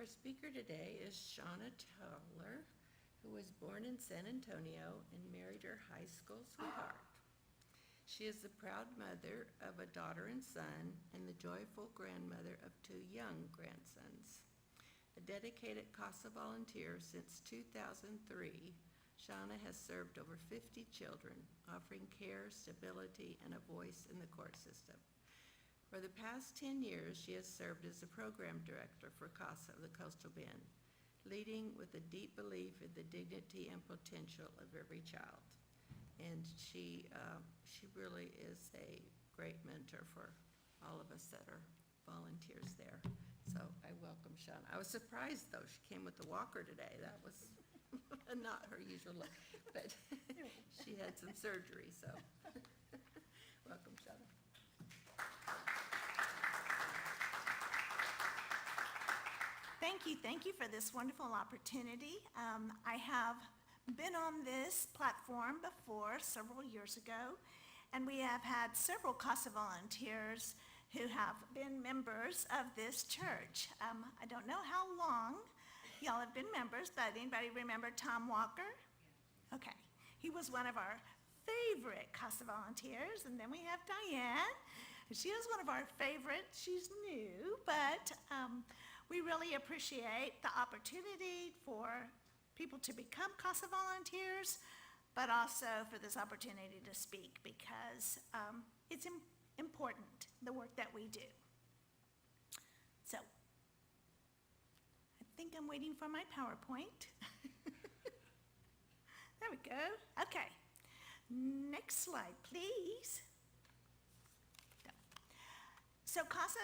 Our speaker today is Seana Towler, who was born in San Antonio and married her high school sweetheart. She is the proud mother of a daughter and son and the joyful grandmother of 2 young grandsons. A dedicated Casa volunteer since 2003, Seana has served over 50 children, offering care, stability, and a voice in the court system. For the past 10 years, she has served as the program director for Casa of the Coastal Bend, leading with a deep belief in the dignity and potential of every child. And she really is a great mentor for all of us that are volunteers there. So I welcome Seana. I was surprised, though, she came with the walker today. That was not her usual look, but she had some surgery, so welcome, Seana. Thank you for this wonderful opportunity. I have been on this platform before, several years ago, and we have had several Casa volunteers who have been members of this church. I don't know how long y'all have been members, but anybody remember Tom Walker? Okay, he was one of our favorite Casa volunteers, and then we have Diane. She is one of our favorites. She's new, but we really appreciate the opportunity for people to become Casa volunteers, but also for this opportunity to speak because it's important, the work that we do. So, I think I'm waiting for my PowerPoint. There we go. Okay. Next slide, please. So Casa,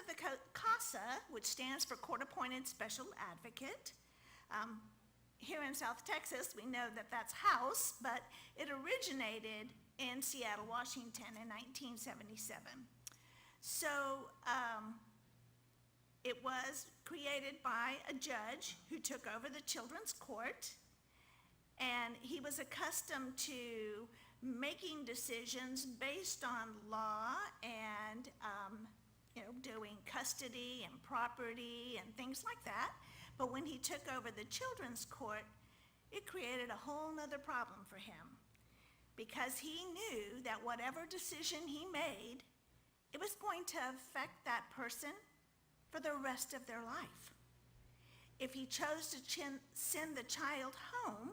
which stands for Court Appointed Special Advocate. Here in South Texas, we know that that's house, but it originated in Seattle, Washington in 1977. So it was created by a judge who took over the children's court, and he was accustomed to making decisions based on law and doing custody and property and things like that. But when he took over the children's court, it created a whole nother problem for him because he knew that whatever decision he made, it was going to affect that person for the rest of their life. If he chose to send the child home,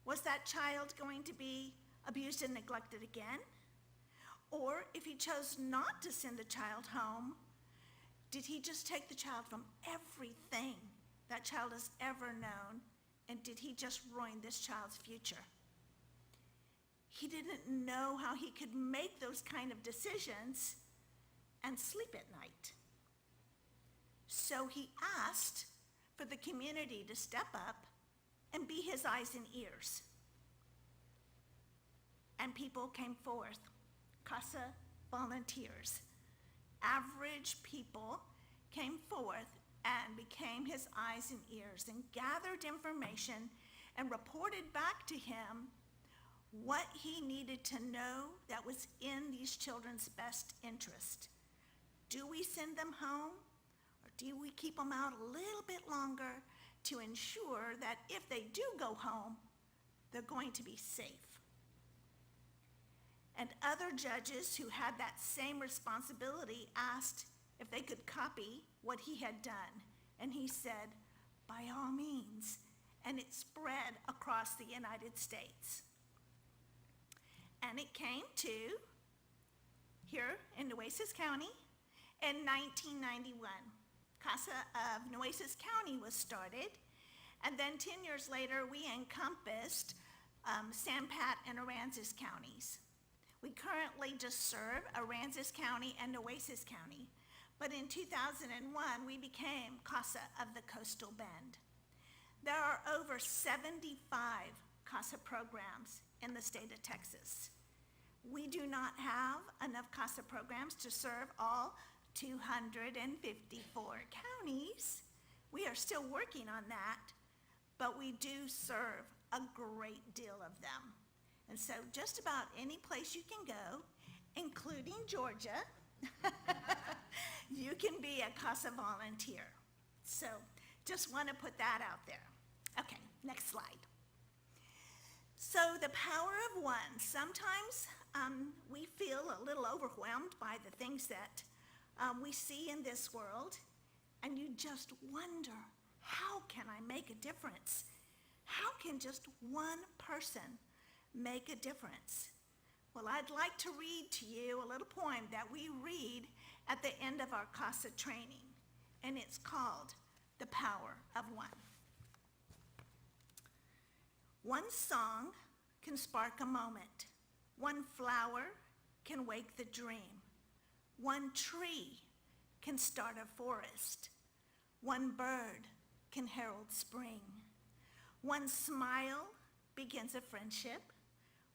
was that child going to be abused and neglected again? Or if he chose not to send the child home, did he just take the child from everything that child has ever known, and did he just ruin this child's future? He didn't know how he could make those kind of decisions and sleep at night. So he asked for the community to step up and be his eyes and ears. And people came forth, Casa volunteers. Average people came forth and became his eyes and ears and gathered information and reported back to him what he needed to know that was in these children's best interest. Do we send them home, or do we keep them out a little bit longer to ensure that if they do go home, they're going to be safe? And other judges who had that same responsibility asked if they could copy what he had done. And he said, by all means. And it spread across the United States. And it came to here in Nueces County in 1991. Casa of Nueces County was started. And then 10 years later, we encompassed San Pat and Aransas counties. We currently just serve Aransas County and Nueces County, but in 2001, we became Casa of the Coastal Bend. There are over 75 Casa programs in the state of Texas. We do not have enough Casa programs to serve all 254 counties. We are still working on that, but we do serve a great deal of them. And so just about any place you can go, including Georgia, you can be a Casa volunteer. So Just want to put that out there. Okay, next slide. So the power of one. Sometimes we feel a little overwhelmed by the things that we see in this world, and you just wonder, how can I make a difference? How can just one person make a difference? Well, I'd like to read to you a little poem that we read at the end of our Casa training, and it's called The Power of One. One song can spark a moment. One flower can wake the dream. One tree can start a forest. One bird can herald spring. One smile begins a friendship.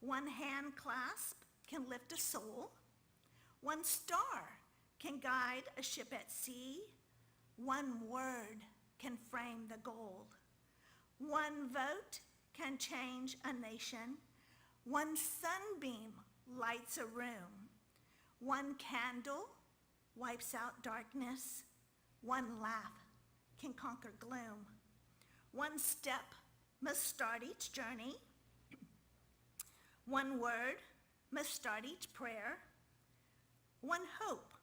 One hand clasp can lift a soul. One star can guide a ship at sea. One word can frame the goal. One vote can change a nation. One sunbeam lights a room. One candle wipes out darkness. One laugh can conquer gloom. One step must start each journey. One word must start each prayer. One hope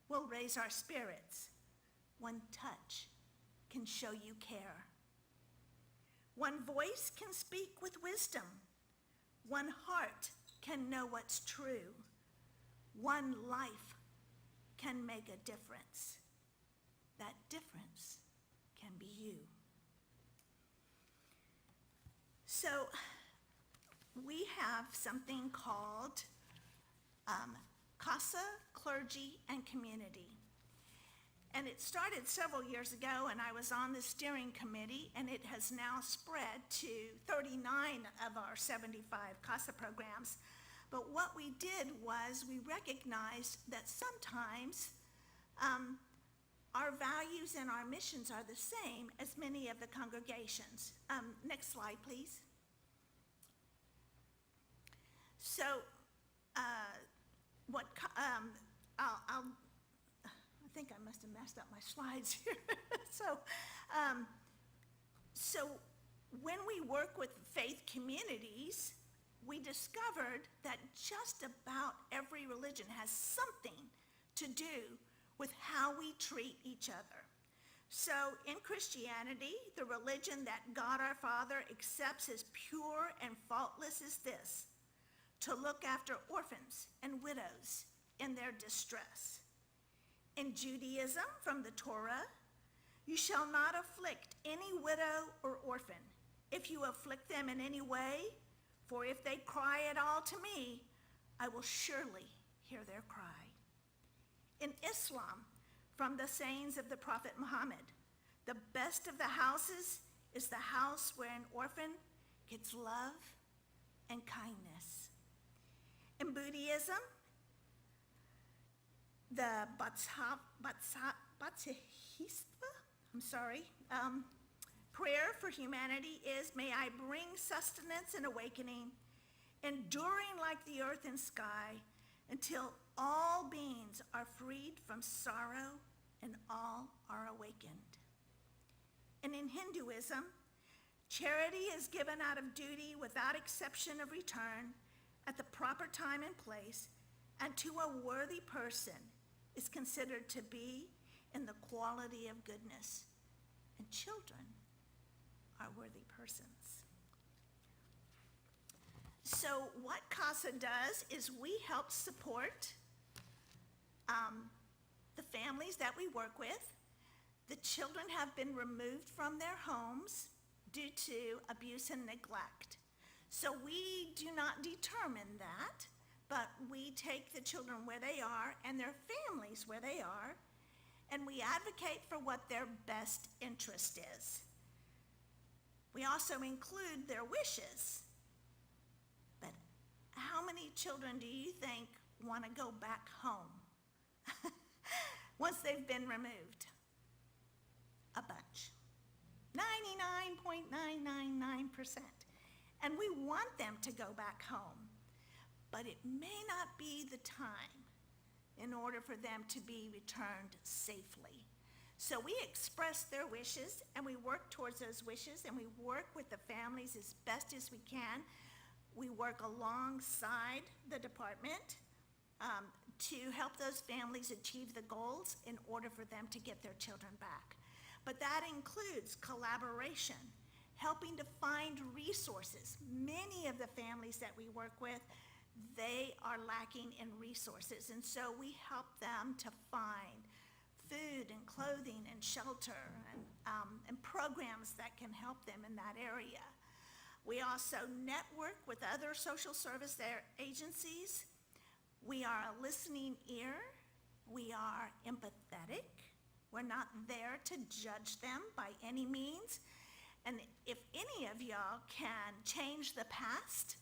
will raise our spirits. One touch can show you care. One voice can speak with wisdom. One heart can know what's true. One life can make a difference. That difference can be you. So we have something called Casa, Clergy, and Community. And it started several years ago, and I was on the steering committee, and it has now spread to 39 of our 75 Casa programs. But what we did was we recognized that sometimes our values and our missions are the same as many of the congregations. Next slide, please. So, I think I must have messed up my slides here. So when we work with faith communities, we discovered that just about every religion has something to do with how we treat each other. So in Christianity, the religion that God our Father accepts as pure and faultless is this: to look after orphans and widows in their distress. In Judaism, from the Torah, you shall not afflict any widow or orphan. If you afflict them in any way, for if they cry at all to me, I will surely hear their cry. In Islam, from the sayings of the Prophet Muhammad, the best of the houses is the house where an orphan gets love and kindness. In Buddhism, the prayer for humanity is, may I bring sustenance and awakening, enduring like the earth and sky, until all beings are freed from sorrow and all are awakened. And in Hinduism, charity is given out of duty without exception of return at the proper time and place, and to a worthy person is considered to be in the quality of goodness. And children are worthy persons. So what Casa does is we help support the families that we work with. The children have been removed from their homes due to abuse and neglect. So we do not determine that, but we take the children where they are and their families where they are, and we advocate for what their best interest is. We also include their wishes. But how many children do you think want to go back home once they've been removed? A bunch. 99.999%. And we want them to go back home, but it may not be the time in order for them to be returned safely. So we express their wishes, and we work towards those wishes, and we work with the families as best as we can. We work alongside the department to help those families achieve the goals in order for them to get their children back. But that includes collaboration, helping to find resources. Many of the families that we work with, they are lacking in resources, and so we help them to find food and clothing and shelter and programs that can help them in that area. We also network with other social service agencies. We are a listening ear. We are empathetic. We're not there to judge them by any means. And if any of y'all can change the past,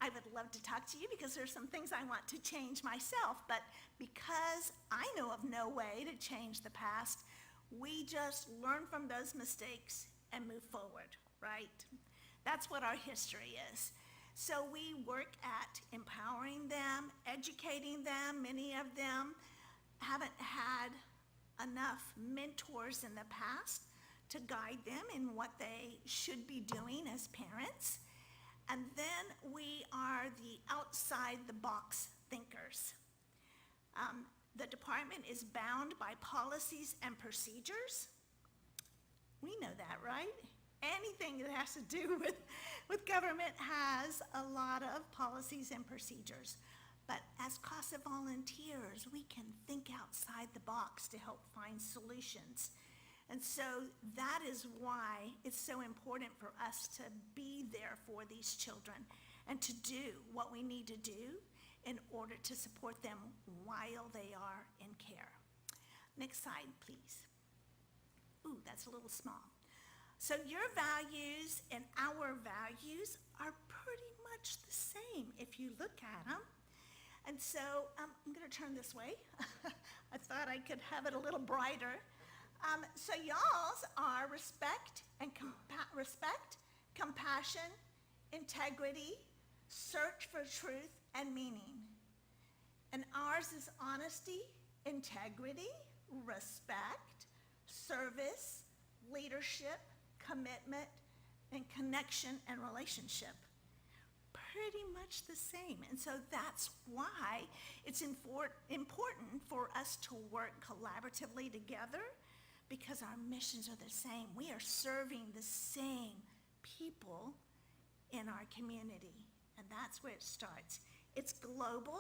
I would love to talk to you, because there's some things I want to change myself. But because I know of no way to change the past, we just learn from those mistakes and move forward, right? That's what our history is. So we work at empowering them, educating them. Many of them haven't had enough mentors in the past to guide them in what they should be doing as parents. And then we are the outside the box thinkers. The department is bound by policies and procedures. We know that, right? Anything that has to do with government has a lot of policies and procedures. But as Casa volunteers, we can think outside the box to help find solutions. And so that is why it's so important for us to be there for these children and to do what we need to do in order to support them while they are in care. Next slide, please. Ooh, that's a little small. So your values and our values are pretty much the same if you look at them. And so I'm going to turn this way. I thought I could have it a little brighter. So y'all's are respect, compassion, integrity, search for truth and meaning. And ours is honesty, integrity, respect, service, leadership, commitment, and connection and relationship. Pretty much the same. And so that's why it's important for us to work collaboratively together, because our missions are the same. We are serving the same people in our community, and that's where it starts. It's global,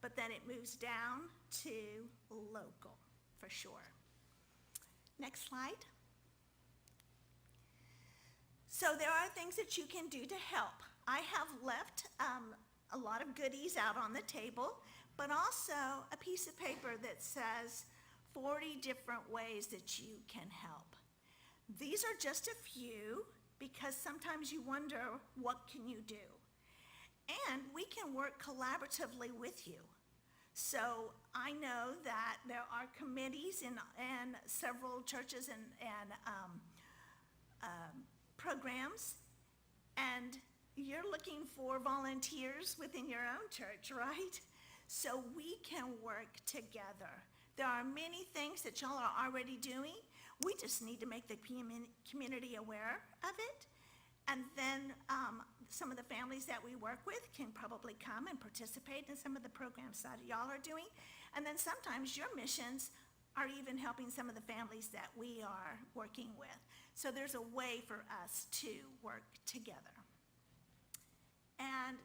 but then it moves down to local, for sure. Next slide. So there are things that you can do to help. I have left a lot of goodies out on the table, but also a piece of paper that says 40 different ways that you can help. These are just a few, because sometimes you wonder, what can you do? And we can work collaboratively with you. So I know that there are committees in several churches and programs, and you're looking for volunteers within your own church, right? So we can work together. There are many things that y'all are already doing. We just need to make the community aware of it. And then some of the families that we work with can probably come and participate in some of the programs that y'all are doing. And then sometimes your missions are even helping some of the families that we are working with. So there's a way for us to work together. And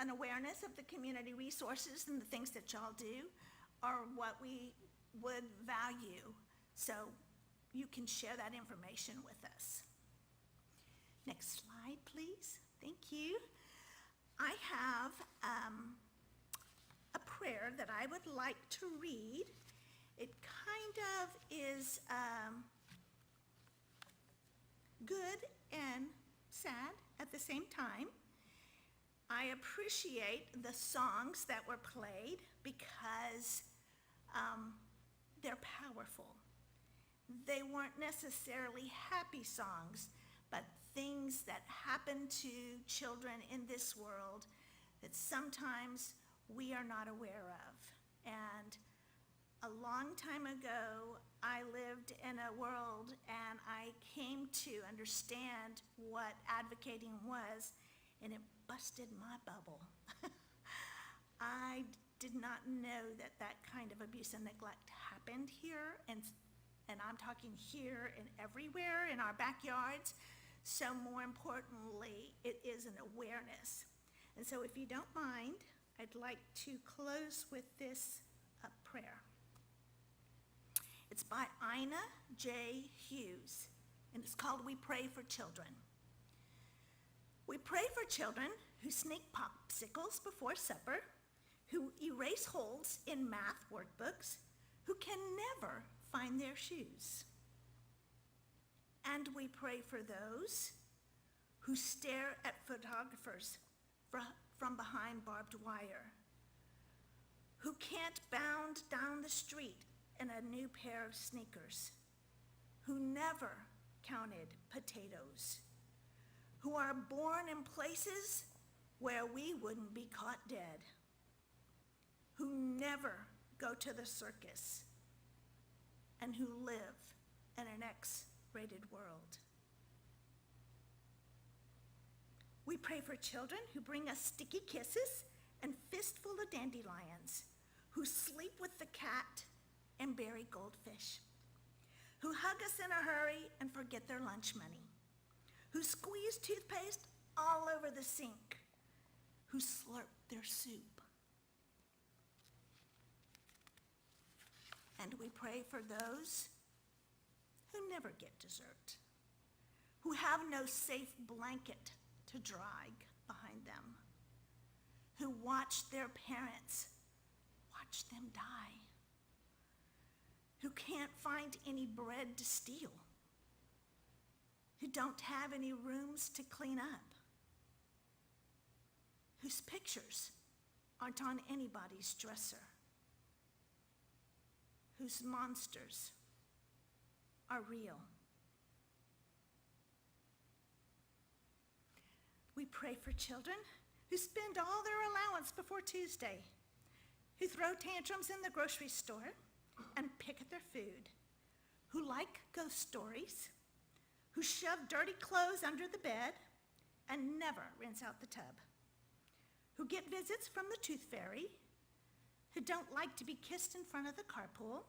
an awareness of the community resources and the things that y'all do are what we would value. So you can share that information with us. Next slide, please. Thank you. I have a prayer that I would like to read. It kind of is good and sad at the same time. I appreciate the songs that were played because they're powerful. They weren't necessarily happy songs, but things that happen to children in this world that sometimes we are not aware of. And a long time ago, I lived in a world and I came to understand what advocating was, and it busted my bubble. I did not know that that kind of abuse and neglect happened here, and I'm talking here and everywhere in our backyards. So more importantly, it is an awareness. And so if you don't mind, I'd like to close with this prayer. It's by Ina J. Hughes, and it's called We Pray for Children. We pray for children who sneak popsicles before supper, who erase holes in math workbooks, who can never find their shoes. And we pray for those who stare at photographers from behind barbed wire, who can't bound down the street in a new pair of sneakers, who never counted potatoes, who are born in places where we wouldn't be caught dead, who never go to the circus, and who live in an X-rated world. We pray for children who bring us sticky kisses and fistful of dandelions, who sleep with the cat and bury goldfish, who hug us in a hurry and forget their lunch money, who squeeze toothpaste all over the sink, who slurp their soup. And we pray for those who never get dessert, who have no safe blanket to drag behind them, who watch their parents watch them die, who can't find any bread to steal, who don't have any rooms to clean up, whose pictures aren't on anybody's dresser, whose monsters are real. We pray for children who spend all their allowance before Tuesday, who throw tantrums in the grocery store and pick at their food, who like ghost stories, who shove dirty clothes under the bed and never rinse out the tub, who get visits from the tooth fairy, who don't like to be kissed in front of the carpool,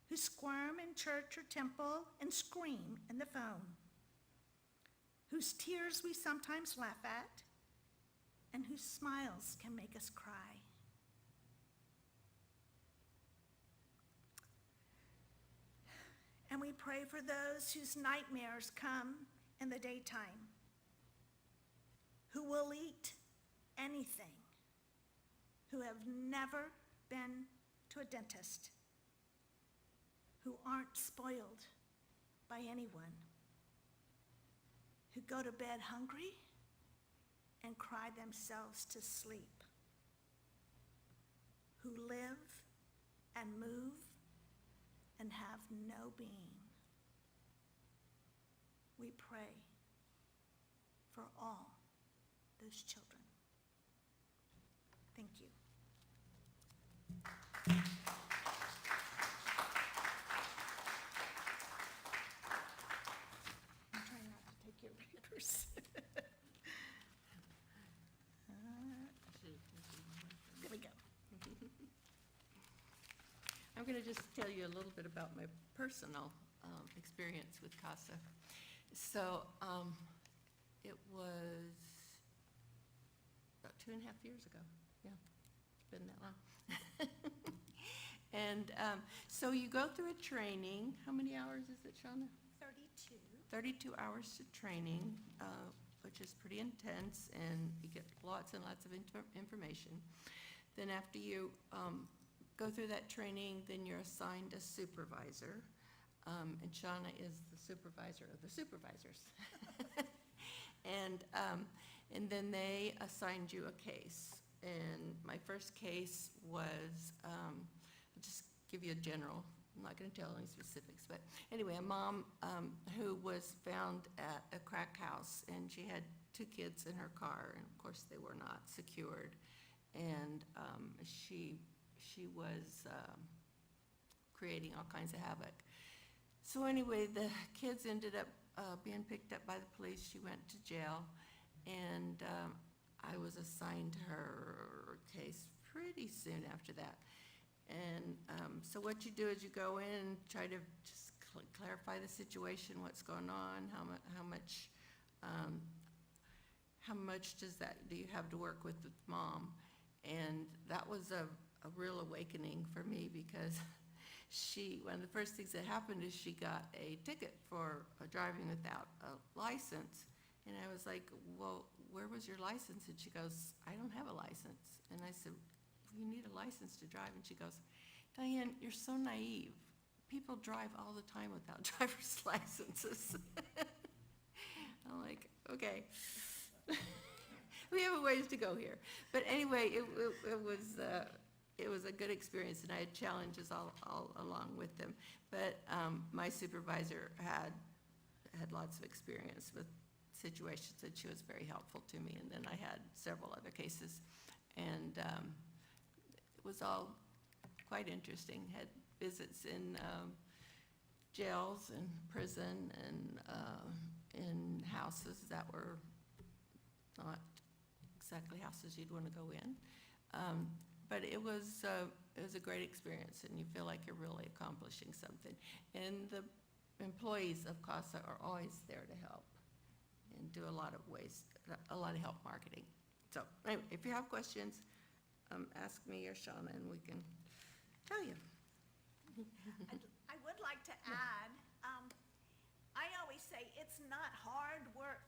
who squirm in church or temple and scream in the phone, whose tears we sometimes laugh at, and whose smiles can make us cry. And we pray for those whose nightmares come in the daytime, who will eat anything, who have never been to a dentist, who aren't spoiled by anyone, who go to bed hungry and cry themselves to sleep, who live and move and have no being. We pray for all those children. Thank you. I'm trying not to take your papers. There we go. I'm going to just tell you a little bit about my personal experience with Casa. So it was about 2.5 years ago. Yeah, it's been that long. And so you go through a training. How many hours is it, Shauna? 32. 32 hours of training, which is pretty intense, and you get lots and lots of information. Then after you go through that training, then you're assigned a supervisor, and Shauna is the supervisor of the supervisors. And then they assigned you a case. And my first case was, I'll just give you a general, I'm not going to tell any specifics, but anyway, a mom who was found at a crack house, and she had 2 kids in her car, and of course they were not secured. And she was creating all kinds of havoc. So anyway, the kids ended up being picked up by the police. She went to jail, and I was assigned to her case pretty soon after that. And so what you do is you go in and try to just clarify the situation, what's going on, how much do you have to work with mom? And that was a real awakening for me, because one of the first things that happened is she got a ticket for driving without a license. And I was like, well, where was your license? And she goes, I don't have a license. And I said, you need a license to drive. And she goes, Diane, you're so naive. People drive all the time without driver's licenses. I'm like, okay. We have a ways to go here. But anyway, it was a good experience, and I had challenges all along with them. But my supervisor had lots of experience with situations, and she was very helpful to me. And then I had several other cases, and it was all quite interesting. Had visits in jails and prison and in houses that were not exactly houses you'd want to go in. But it was a great experience, and you feel like you're really accomplishing something. And the employees of Casa are always there to help and do a lot of help marketing. So anyway, if you have questions, ask me or Shauna, and we can tell you. I would like to add, I always say it's not hard work